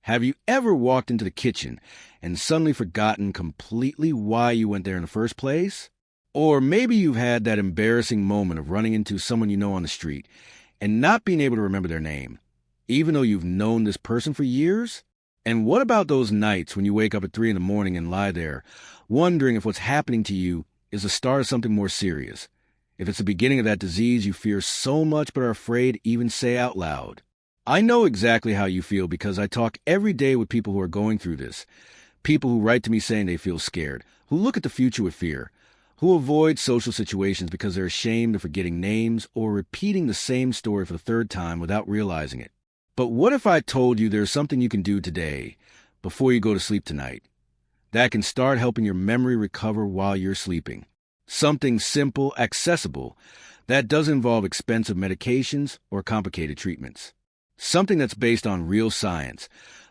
Have you ever walked into the kitchen and suddenly forgotten completely why you went there in the first place? Or maybe you've had that embarrassing moment of running into someone you know on the street and not being able to remember their name, even though you've known this person for years? And what about those nights when you wake up at 3 in the morning and lie there, wondering if what's happening to you is the start of something more serious? If it's the beginning of that disease you fear so much but are afraid to even say out loud? I know exactly how you feel because I talk every day with people who are going through this. People who write to me saying they feel scared, who look at the future with fear, who avoid social situations because they're ashamed of forgetting names or repeating the same story for the third time without realizing it. But what if I told you there's something you can do today, before you go to sleep tonight, that can start helping your memory recover while you're sleeping? Something simple, accessible, that doesn't involve expensive medications or complicated treatments. Something that's based on real science,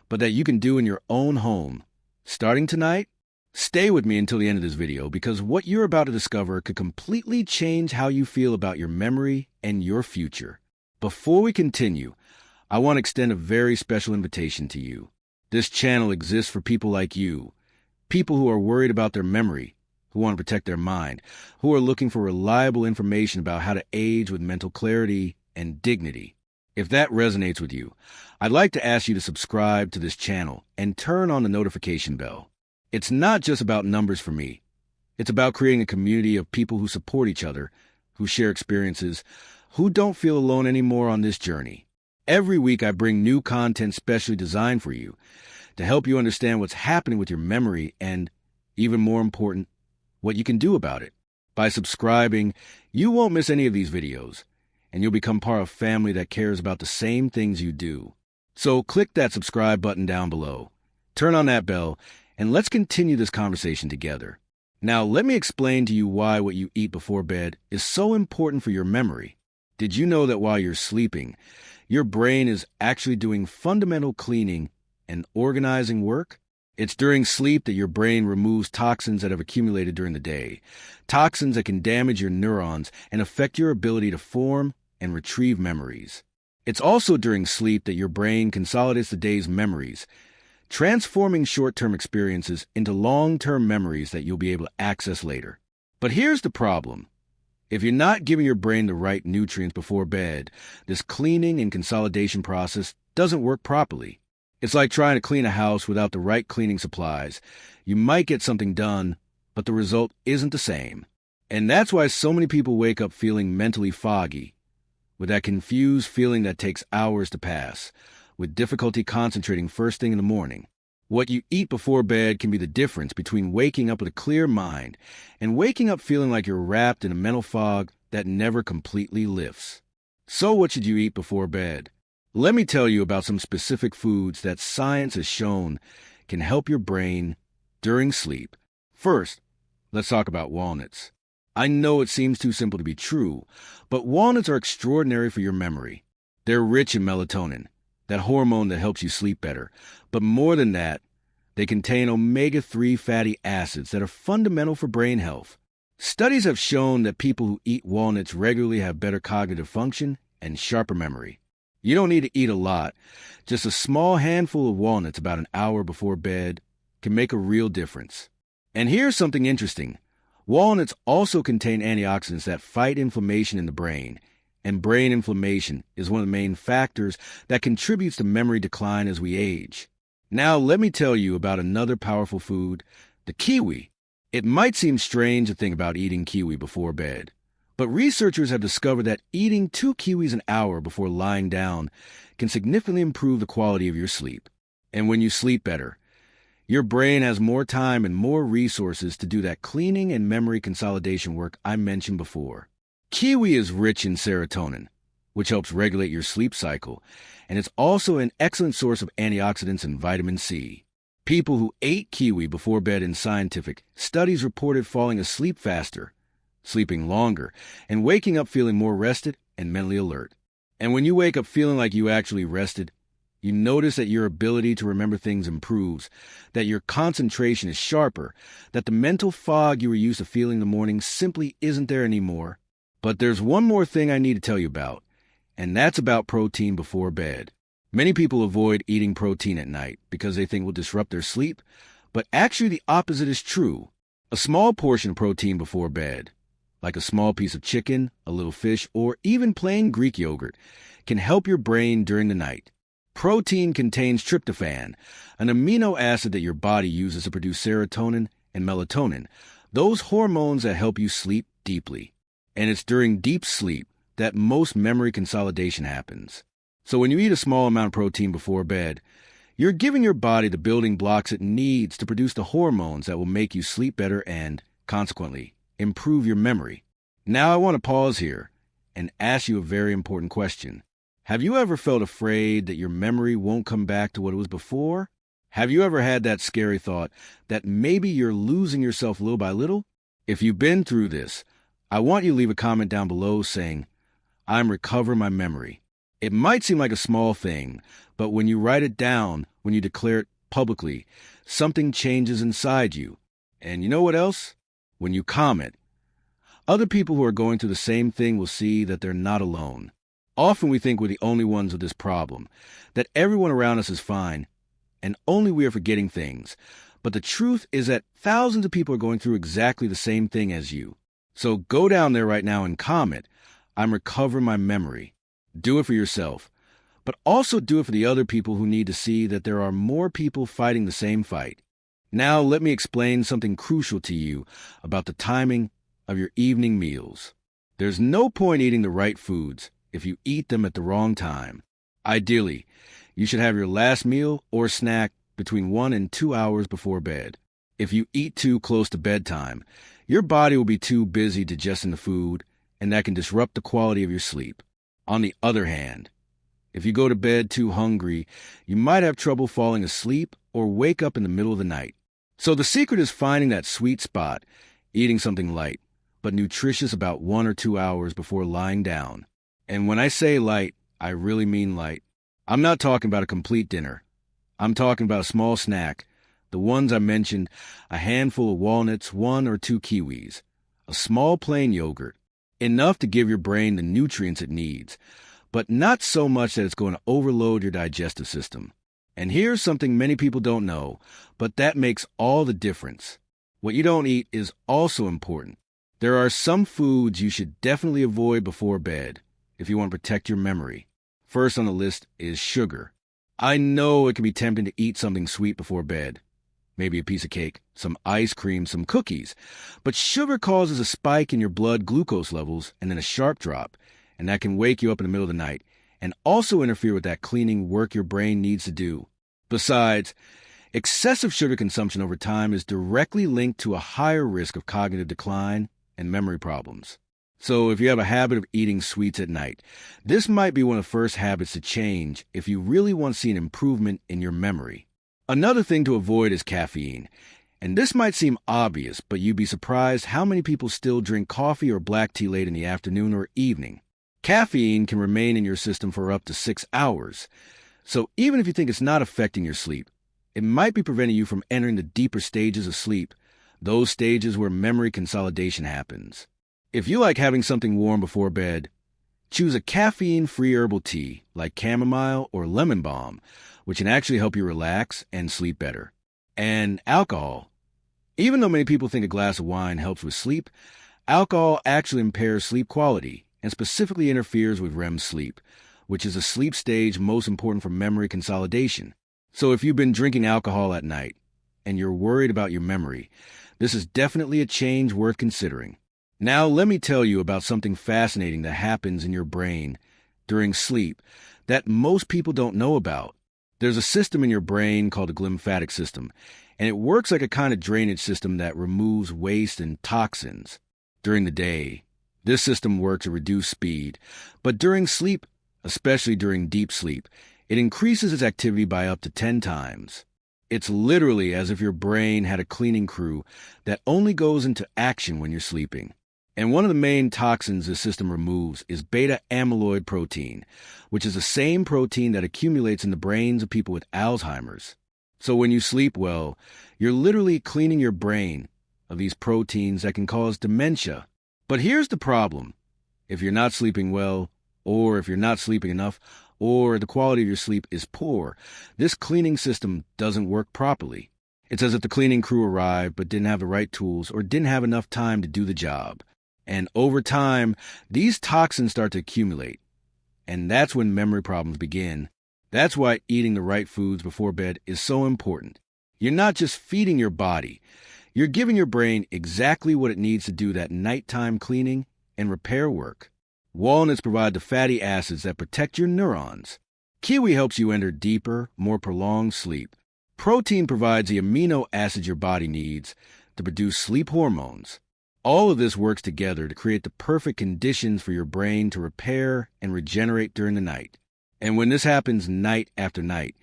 but that you can do in your own home. Starting tonight, stay with me until the end of this video because what you're about to discover could completely change how you feel about your memory and your future. Before we continue, I want to extend a very special invitation to you. This channel exists for people like you, people who are worried about their memory, who want to protect their mind, who are looking for reliable information about how to age with mental clarity and dignity. If that resonates with you, I'd like to ask you to subscribe to this channel and turn on the notification bell. It's not just about numbers for me. It's about creating a community of people who support each other, who share experiences, who don't feel alone anymore on this journey. Every week I bring new content specially designed for you to help you understand what's happening with your memory and, even more important, what you can do about it. By subscribing, you won't miss any of these videos, and you'll become part of a family that cares about the same things you do. So click that subscribe button down below, turn on that bell, and let's continue this conversation together. Now, let me explain to you why what you eat before bed is so important for your memory. Did you know that while you're sleeping, your brain is actually doing fundamental cleaning and organizing work? It's during sleep that your brain removes toxins that have accumulated during the day, toxins that can damage your neurons and affect your ability to form and retrieve memories. It's also during sleep that your brain consolidates the day's memories, transforming short-term experiences into long-term memories that you'll be able to access later. But here's the problem. If you're not giving your brain the right nutrients before bed, this cleaning and consolidation process doesn't work properly. It's like trying to clean a house without the right cleaning supplies. You might get something done, but the result isn't the same. And that's why so many people wake up feeling mentally foggy, with that confused feeling that takes hours to pass, with difficulty concentrating first thing in the morning. What you eat before bed can be the difference between waking up with a clear mind and waking up feeling like you're wrapped in a mental fog that never completely lifts. So what should you eat before bed? Let me tell you about some specific foods that science has shown can help your brain during sleep. First, let's talk about walnuts. I know it seems too simple to be true, but walnuts are extraordinary for your memory. They're rich in melatonin, that hormone that helps you sleep better. But more than that, they contain omega-3 fatty acids that are fundamental for brain health. Studies have shown that people who eat walnuts regularly have better cognitive function and sharper memory. You don't need to eat a lot. Just a small handful of walnuts about an hour before bed can make a real difference. And here's something interesting. Walnuts also contain antioxidants that fight inflammation in the brain, and brain inflammation is one of the main factors that contributes to memory decline as we age. Now let me tell you about another powerful food, the kiwi. It might seem strange to think about eating kiwi before bed, but researchers have discovered that eating 2 kiwis an hour before lying down can significantly improve the quality of your sleep. And when you sleep better, your brain has more time and more resources to do that cleaning and memory consolidation work I mentioned before. Kiwi is rich in serotonin, which helps regulate your sleep cycle, and it's also an excellent source of antioxidants and vitamin C. People who ate kiwi before bed in scientific studies reported falling asleep faster, sleeping longer, and waking up feeling more rested and mentally alert. And when you wake up feeling like you actually rested, you notice that your ability to remember things improves, that your concentration is sharper, that the mental fog you were used to feeling in the morning simply isn't there anymore. But there's one more thing I need to tell you about, and that's about protein before bed. Many people avoid eating protein at night because they think it will disrupt their sleep, but actually the opposite is true. A small portion of protein before bed, like a small piece of chicken, a little fish, or even plain Greek yogurt, can help your brain during the night. Protein contains tryptophan, an amino acid that your body uses to produce serotonin and melatonin, those hormones that help you sleep deeply. And it's during deep sleep that most memory consolidation happens. So when you eat a small amount of protein before bed, you're giving your body the building blocks it needs to produce the hormones that will make you sleep better and, consequently, improve your memory. Now I want to pause here and ask you a very important question. Have you ever felt afraid that your memory won't come back to what it was before? Have you ever had that scary thought that maybe you're losing yourself little by little? If you've been through this, I want you to leave a comment down below saying, "I'm recovering my memory." It might seem like a small thing, but when you write it down, when you declare it publicly, something changes inside you. And you know what else? When you comment, other people who are going through the same thing will see that they're not alone. Often we think we're the only ones with this problem, that everyone around us is fine, and only we are forgetting things. But the truth is that thousands of people are going through exactly the same thing as you. So go down there right now and comment, "I'm recovering my memory." Do it for yourself, but also do it for the other people who need to see that there are more people fighting the same fight. Now let me explain something crucial to you about the timing of your evening meals. There's no point eating the right foods if you eat them at the wrong time. Ideally, you should have your last meal or snack between 1 and 2 hours before bed. If you eat too close to bedtime, your body will be too busy digesting the food, and that can disrupt the quality of your sleep. On the other hand, if you go to bed too hungry, you might have trouble falling asleep or wake up in the middle of the night. So the secret is finding that sweet spot, eating something light, but nutritious about 1 or 2 hours before lying down. And when I say light, I really mean light. I'm not talking about a complete dinner. I'm talking about a small snack, the ones I mentioned, a handful of walnuts, 1 or 2 kiwis, a small plain yogurt, enough to give your brain the nutrients it needs, but not so much that it's going to overload your digestive system. And here's something many people don't know, but that makes all the difference. What you don't eat is also important. There are some foods you should definitely avoid before bed if you want to protect your memory. First on the list is sugar. I know it can be tempting to eat something sweet before bed. Maybe a piece of cake, some ice cream, some cookies. But sugar causes a spike in your blood glucose levels and then a sharp drop, and that can wake you up in the middle of the night and also interfere with that cleaning work your brain needs to do. Besides, excessive sugar consumption over time is directly linked to a higher risk of cognitive decline and memory problems. So if you have a habit of eating sweets at night, this might be one of the first habits to change if you really want to see an improvement in your memory. Another thing to avoid is caffeine. And this might seem obvious, but you'd be surprised how many people still drink coffee or black tea late in the afternoon or evening. Caffeine can remain in your system for up to 6 hours. So even if you think it's not affecting your sleep, it might be preventing you from entering the deeper stages of sleep, those stages where memory consolidation happens. If you like having something warm before bed, choose a caffeine-free herbal tea like chamomile or lemon balm, which can actually help you relax and sleep better. And alcohol. Even though many people think a glass of wine helps with sleep, alcohol actually impairs sleep quality and specifically interferes with REM sleep, which is a sleep stage most important for memory consolidation. So if you've been drinking alcohol at night and you're worried about your memory, this is definitely a change worth considering. Now let me tell you about something fascinating that happens in your brain during sleep that most people don't know about. There's a system in your brain called the glymphatic system, and it works like a kind of drainage system that removes waste and toxins. During the day, this system works at reduced speed, but during sleep, especially during deep sleep, it increases its activity by up to 10 times. It's literally as if your brain had a cleaning crew that only goes into action when you're sleeping. And one of the main toxins this system removes is beta-amyloid protein, which is the same protein that accumulates in the brains of people with Alzheimer's. So when you sleep well, you're literally cleaning your brain of these proteins that can cause dementia. But here's the problem. If you're not sleeping well, or if you're not sleeping enough, or the quality of your sleep is poor, this cleaning system doesn't work properly. It's as if the cleaning crew arrived but didn't have the right tools or didn't have enough time to do the job. And over time, these toxins start to accumulate. And that's when memory problems begin. That's why eating the right foods before bed is so important. You're not just feeding your body. You're giving your brain exactly what it needs to do that nighttime cleaning and repair work. Walnuts provide the fatty acids that protect your neurons. Kiwi helps you enter deeper, more prolonged sleep. Protein provides the amino acids your body needs to produce sleep hormones. All of this works together to create the perfect conditions for your brain to repair and regenerate during the night. And when this happens night after night,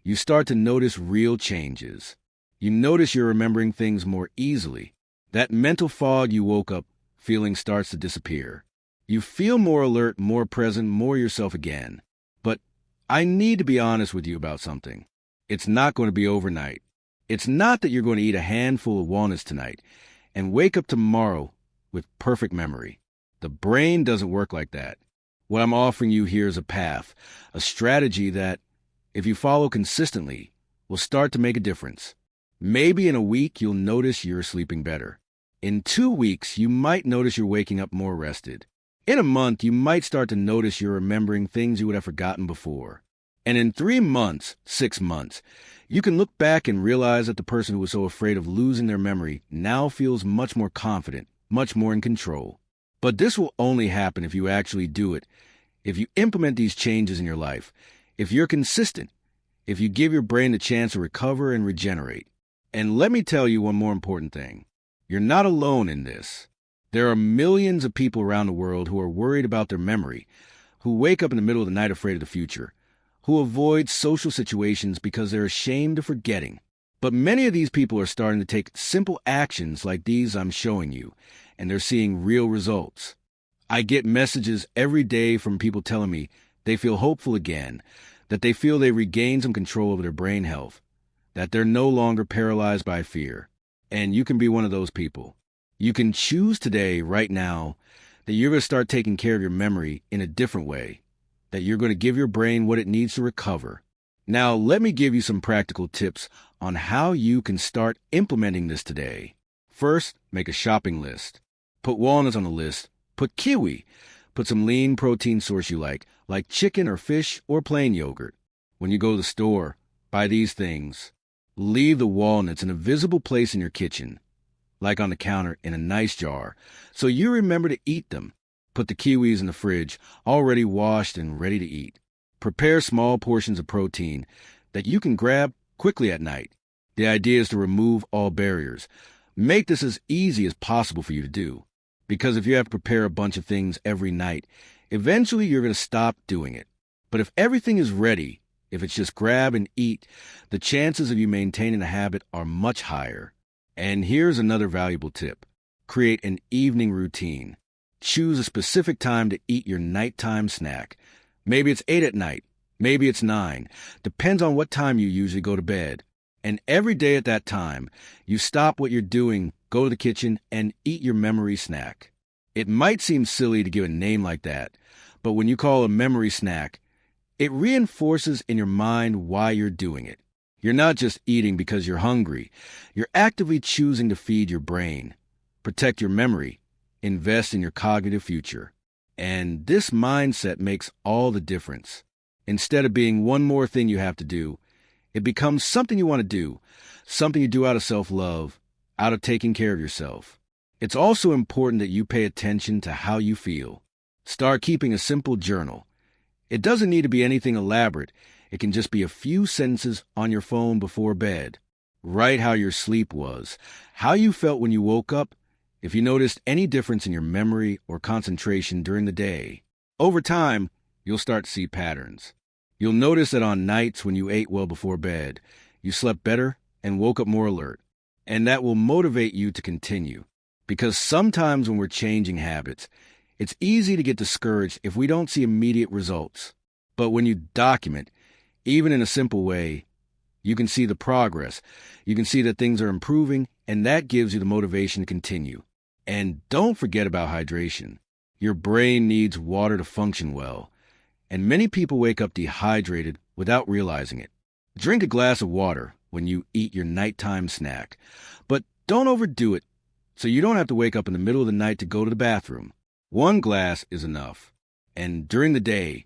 you start to notice real changes. You notice you're remembering things more easily. That mental fog you woke up feeling starts to disappear. You feel more alert, more present, more yourself again. But I need to be honest with you about something. It's not going to be overnight. It's not that you're going to eat a handful of walnuts tonight and wake up tomorrow with perfect memory. The brain doesn't work like that. What I'm offering you here is a path, a strategy that, if you follow consistently, will start to make a difference. Maybe in a week, you'll notice you're sleeping better. In 2 weeks, you might notice you're waking up more rested. In a month, you might start to notice you're remembering things you would have forgotten before. And in 3 months, 6 months, you can look back and realize that the person who was so afraid of losing their memory now feels much more confident, much more in control. But this will only happen if you actually do it, if you implement these changes in your life, if you're consistent, if you give your brain the chance to recover and regenerate. And let me tell you one more important thing. You're not alone in this. There are millions of people around the world who are worried about their memory, who wake up in the middle of the night afraid of the future, who avoid social situations because they're ashamed of forgetting. But many of these people are starting to take simple actions like these I'm showing you, and they're seeing real results. I get messages every day from people telling me they feel hopeful again, that they feel they regained some control over their brain health, that they're no longer paralyzed by fear. And you can be one of those people. You can choose today, right now, that you're going to start taking care of your memory in a different way, that you're going to give your brain what it needs to recover. Now, let me give you some practical tips on how you can start implementing this today. First, make a shopping list. Put walnuts on the list. Put kiwi. Put some lean protein source you like chicken or fish or plain yogurt. When you go to the store, buy these things. Leave the walnuts in a visible place in your kitchen, like on the counter in a nice jar, so you remember to eat them. Put the kiwis in the fridge, already washed and ready to eat. Prepare small portions of protein that you can grab quickly at night. The idea is to remove all barriers. Make this as easy as possible for you to do. Because if you have to prepare a bunch of things every night, eventually you're going to stop doing it. But if everything is ready, if it's just grab and eat, the chances of you maintaining the habit are much higher. And here's another valuable tip. Create an evening routine. Choose a specific time to eat your nighttime snack. Maybe it's 8 at night. Maybe it's 9. Depends on what time you usually go to bed. And every day at that time, you stop what you're doing, go to the kitchen, and eat your memory snack. It might seem silly to give a name like that, but when you call a memory snack, it reinforces in your mind why you're doing it. You're not just eating because you're hungry. You're actively choosing to feed your brain, protect your memory, invest in your cognitive future. And this mindset makes all the difference. Instead of being one more thing you have to do, it becomes something you want to do, something you do out of self-love, out of taking care of yourself. It's also important that you pay attention to how you feel. Start keeping a simple journal. It doesn't need to be anything elaborate. It can just be a few sentences on your phone before bed. Write how your sleep was, how you felt when you woke up, if you noticed any difference in your memory or concentration during the day. Over time, you'll start to see patterns. You'll notice that on nights when you ate well before bed, you slept better and woke up more alert. And that will motivate you to continue. Because sometimes when we're changing habits, it's easy to get discouraged if we don't see immediate results. But when you document, even in a simple way, you can see the progress. You can see that things are improving, and that gives you the motivation to continue. And don't forget about hydration. Your brain needs water to function well. and many people wake up dehydrated without realizing it. Drink a glass of water when you eat your nighttime snack, but don't overdo it so you don't have to wake up in the middle of the night to go to the bathroom. One glass is enough. And during the day,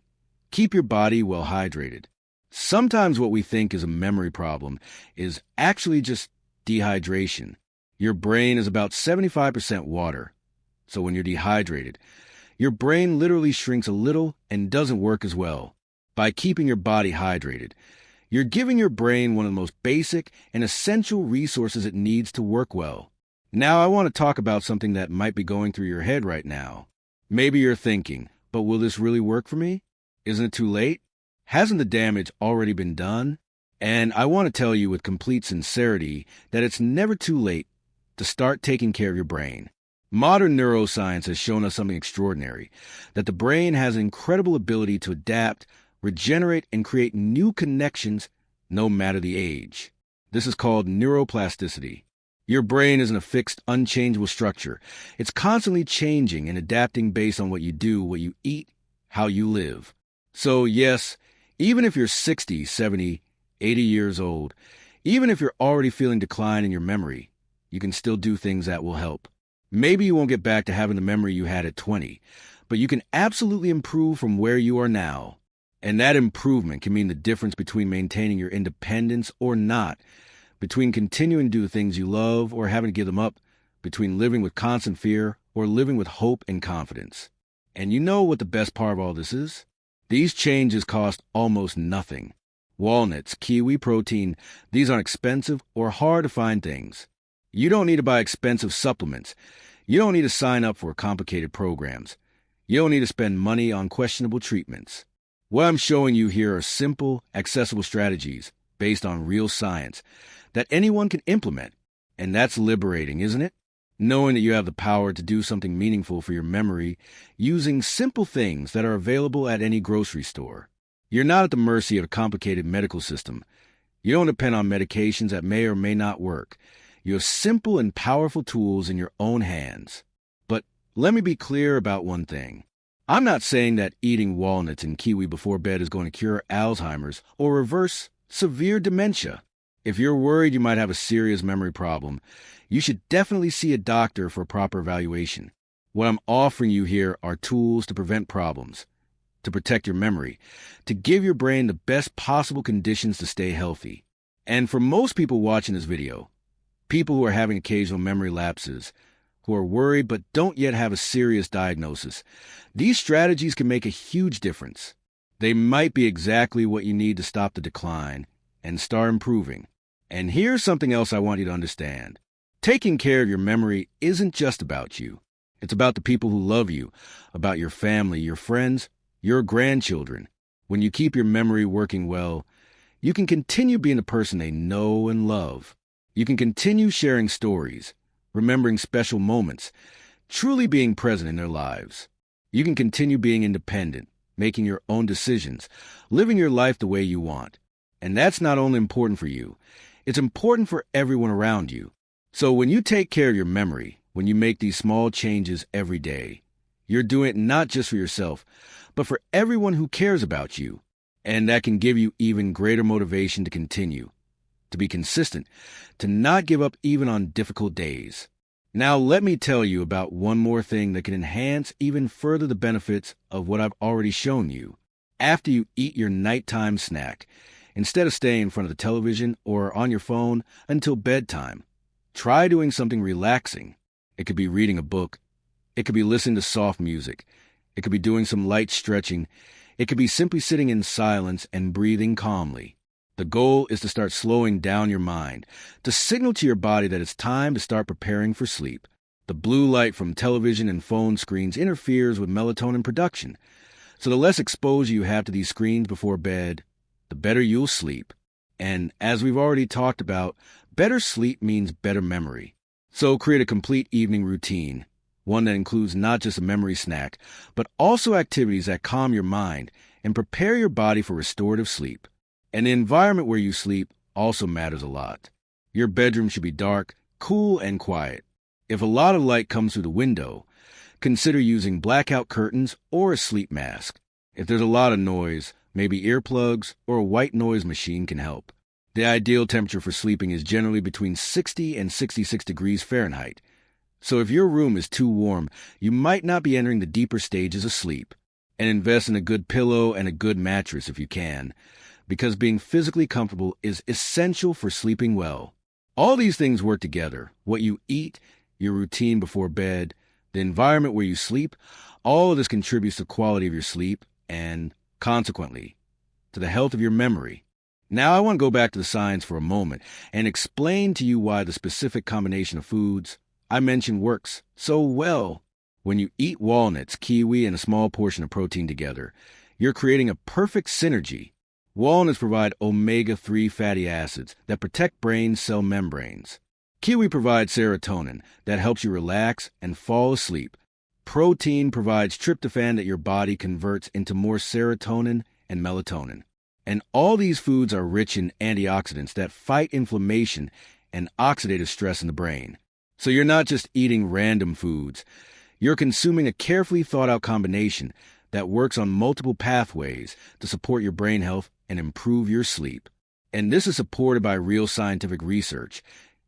keep your body well hydrated. Sometimes what we think is a memory problem is actually just dehydration. Your brain is about 75% water. So when you're dehydrated, your brain literally shrinks a little and doesn't work as well. By keeping your body hydrated, you're giving your brain one of the most basic and essential resources it needs to work well. Now I want to talk about something that might be going through your head right now. Maybe you're thinking, but will this really work for me? Isn't it too late? Hasn't the damage already been done? And I want to tell you with complete sincerity that it's never too late to start taking care of your brain. Modern neuroscience has shown us something extraordinary, that the brain has an incredible ability to adapt, regenerate, and create new connections no matter the age. This is called neuroplasticity. Your brain isn't a fixed, unchangeable structure. It's constantly changing and adapting based on what you do, what you eat, how you live. So yes, even if you're 60, 70, 80 years old, even if you're already feeling decline in your memory, you can still do things that will help. Maybe you won't get back to having the memory you had at 20, but you can absolutely improve from where you are now. And that improvement can mean the difference between maintaining your independence or not, between continuing to do the things you love or having to give them up, between living with constant fear or living with hope and confidence. And you know what the best part of all this is? These changes cost almost nothing. Walnuts, kiwi, protein, these aren't expensive or hard to find things. You don't need to buy expensive supplements. You don't need to sign up for complicated programs. You don't need to spend money on questionable treatments. What I'm showing you here are simple, accessible strategies based on real science that anyone can implement. And that's liberating, isn't it? Knowing that you have the power to do something meaningful for your memory using simple things that are available at any grocery store. You're not at the mercy of a complicated medical system. You don't depend on medications that may or may not work. You have simple and powerful tools in your own hands. But let me be clear about one thing. I'm not saying that eating walnuts and kiwi before bed is going to cure Alzheimer's or reverse severe dementia. If you're worried you might have a serious memory problem, you should definitely see a doctor for a proper evaluation. What I'm offering you here are tools to prevent problems, to protect your memory, to give your brain the best possible conditions to stay healthy. And for most people watching this video, people who are having occasional memory lapses, who are worried but don't yet have a serious diagnosis, these strategies can make a huge difference. They might be exactly what you need to stop the decline and start improving. And here's something else I want you to understand. Taking care of your memory isn't just about you. It's about the people who love you, about your family, your friends, your grandchildren. When you keep your memory working well, you can continue being the person they know and love. You can continue sharing stories, remembering special moments, truly being present in their lives. You can continue being independent, making your own decisions, living your life the way you want. And that's not only important for you, it's important for everyone around you. So when you take care of your memory, when you make these small changes every day, you're doing it not just for yourself, but for everyone who cares about you. And that can give you even greater motivation to continue, to be consistent, to not give up even on difficult days. Now let me tell you about one more thing that can enhance even further the benefits of what I've already shown you. After you eat your nighttime snack, instead of staying in front of the television or on your phone until bedtime, try doing something relaxing. It could be reading a book. It could be listening to soft music. It could be doing some light stretching. It could be simply sitting in silence and breathing calmly. The goal is to start slowing down your mind, to signal to your body that it's time to start preparing for sleep. The blue light from television and phone screens interferes with melatonin production. So the less exposure you have to these screens before bed, the better you'll sleep. And as we've already talked about, better sleep means better memory. So create a complete evening routine, one that includes not just a memory snack, but also activities that calm your mind and prepare your body for restorative sleep. And the environment where you sleep also matters a lot. Your bedroom should be dark, cool, and quiet. If a lot of light comes through the window, consider using blackout curtains or a sleep mask. If there's a lot of noise, maybe earplugs or a white noise machine can help. The ideal temperature for sleeping is generally between 60 and 66 degrees Fahrenheit. So if your room is too warm, you might not be entering the deeper stages of sleep. And invest in a good pillow and a good mattress if you can, because being physically comfortable is essential for sleeping well. All these things work together. What you eat, your routine before bed, the environment where you sleep, all of this contributes to the quality of your sleep and, consequently, to the health of your memory. Now I want to go back to the science for a moment and explain to you why the specific combination of foods I mentioned works so well. When you eat walnuts, kiwi, and a small portion of protein together, you're creating a perfect synergy. Walnuts provide omega-3 fatty acids that protect brain cell membranes. Kiwi provides serotonin that helps you relax and fall asleep. Protein provides tryptophan that your body converts into more serotonin and melatonin. And all these foods are rich in antioxidants that fight inflammation and oxidative stress in the brain. So you're not just eating random foods. You're consuming a carefully thought-out combination that works on multiple pathways to support your brain health and improve your sleep. And this is supported by real scientific research.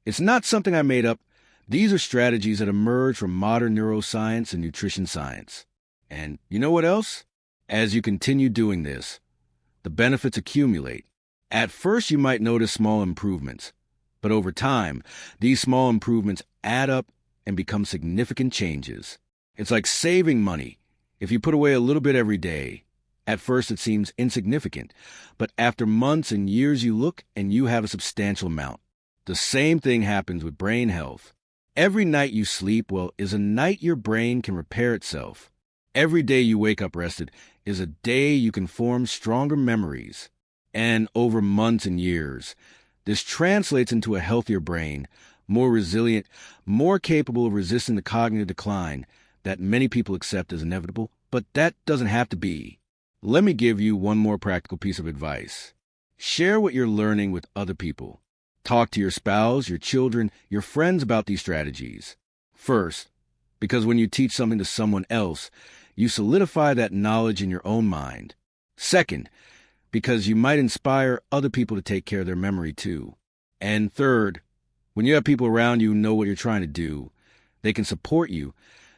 It's not something I made up. These are strategies that emerge from modern neuroscience and nutrition science. And you know what else? As you continue doing this, the benefits accumulate. At first, you might notice small improvements, but over time, these small improvements add up and become significant changes. It's like saving money. If you put away a little bit every day, at first it seems insignificant, but after months and years you look and you have a substantial amount. The same thing happens with brain health. Every night you sleep well is a night your brain can repair itself. Every day you wake up rested is a day you can form stronger memories. And over months and years, this translates into a healthier brain, more resilient, more capable of resisting the cognitive decline that many people accept as inevitable, but that doesn't have to be. Let me give you one more practical piece of advice. Share what you're learning with other people. Talk to your spouse, your children, your friends about these strategies. First, because when you teach something to someone else, you solidify that knowledge in your own mind. Second, because you might inspire other people to take care of their memory too. And third, when you have people around you who know what you're trying to do, they can support you.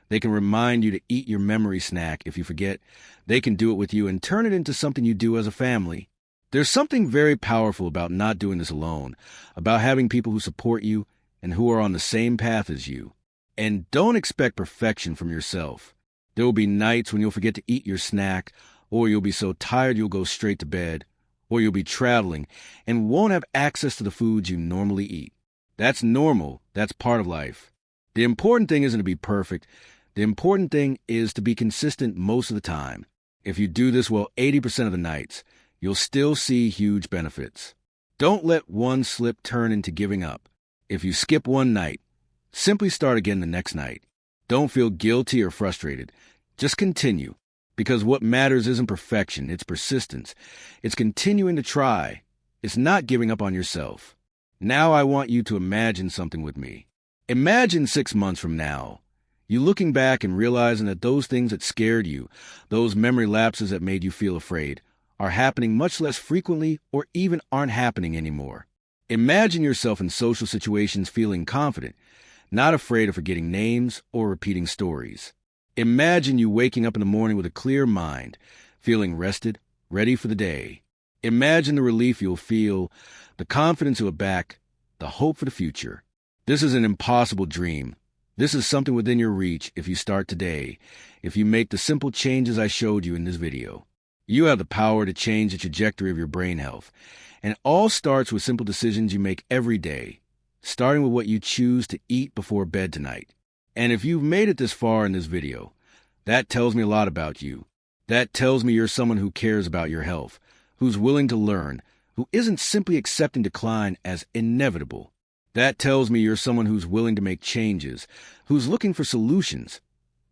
They can remind you to eat your memory snack if you forget. They can do it with you and turn it into something you do as a family. There's something very powerful about not doing this alone, about having people who support you and who are on the same path as you. And don't expect perfection from yourself. There will be nights when you'll forget to eat your snack, or you'll be so tired you'll go straight to bed, or you'll be traveling and won't have access to the foods you normally eat. That's normal. That's part of life. The important thing isn't to be perfect. The important thing is to be consistent most of the time. If you do this well 80% of the nights, you'll still see huge benefits. Don't let one slip turn into giving up. If you skip one night, simply start again the next night. Don't feel guilty or frustrated. Just continue, because what matters isn't perfection, it's persistence. It's continuing to try. It's not giving up on yourself. Now I want you to imagine something with me. Imagine 6 months from now, you looking back and realizing that those things that scared you, those memory lapses that made you feel afraid, are happening much less frequently or even aren't happening anymore. Imagine yourself in social situations feeling confident, not afraid of forgetting names or repeating stories. Imagine you waking up in the morning with a clear mind, feeling rested, ready for the day. Imagine the relief you'll feel, the confidence you'll back, the hope for the future. This is an impossible dream. This is something within your reach if you start today, if you make the simple changes I showed you in this video. You have the power to change the trajectory of your brain health, and it all starts with simple decisions you make every day, starting with what you choose to eat before bed tonight. And if you've made it this far in this video, that tells me a lot about you. That tells me you're someone who cares about your health, who's willing to learn, who isn't simply accepting decline as inevitable. That tells me you're someone who's willing to make changes, who's looking for solutions,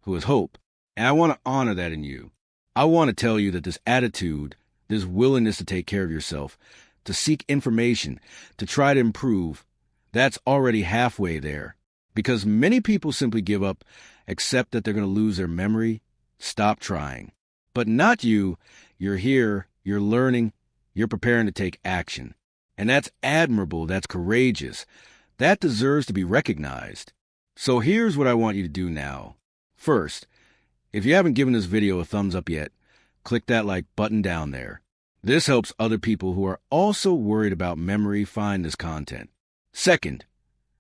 who has hope. And I want to honor that in you. I want to tell you that this attitude, this willingness to take care of yourself, to seek information, to try to improve, that's already halfway there. Because many people simply give up, accept that they're going to lose their memory, stop trying. But not you. You're here, you're learning, you're preparing to take action. And that's admirable, that's courageous. That deserves to be recognized. So here's what I want you to do now. First, if you haven't given this video a thumbs up yet, click that like button down there. This helps other people who are also worried about memory find this content. Second,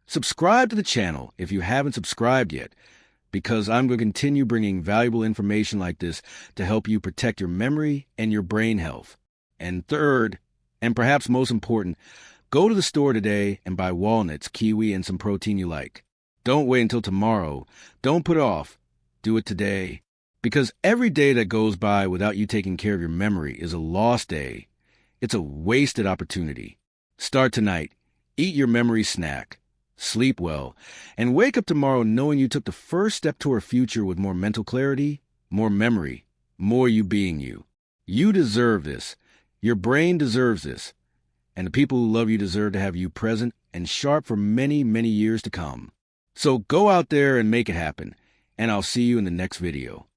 subscribe to the channel if you haven't subscribed yet, because I'm going to continue bringing valuable information like this to help you protect your memory and your brain health. And third, and perhaps most important, go to the store today and buy walnuts, kiwi, and some protein you like. Don't wait until tomorrow. Don't put it off. Do it today. Because every day that goes by without you taking care of your memory is a lost day. It's a wasted opportunity. Start tonight. Eat your memory snack. Sleep well. And wake up tomorrow knowing you took the first step toward a future with more mental clarity, more memory, more you being you. You deserve this. Your brain deserves this. And the people who love you deserve to have you present and sharp for many, many years to come. So go out there and make it happen. And I'll see you in the next video.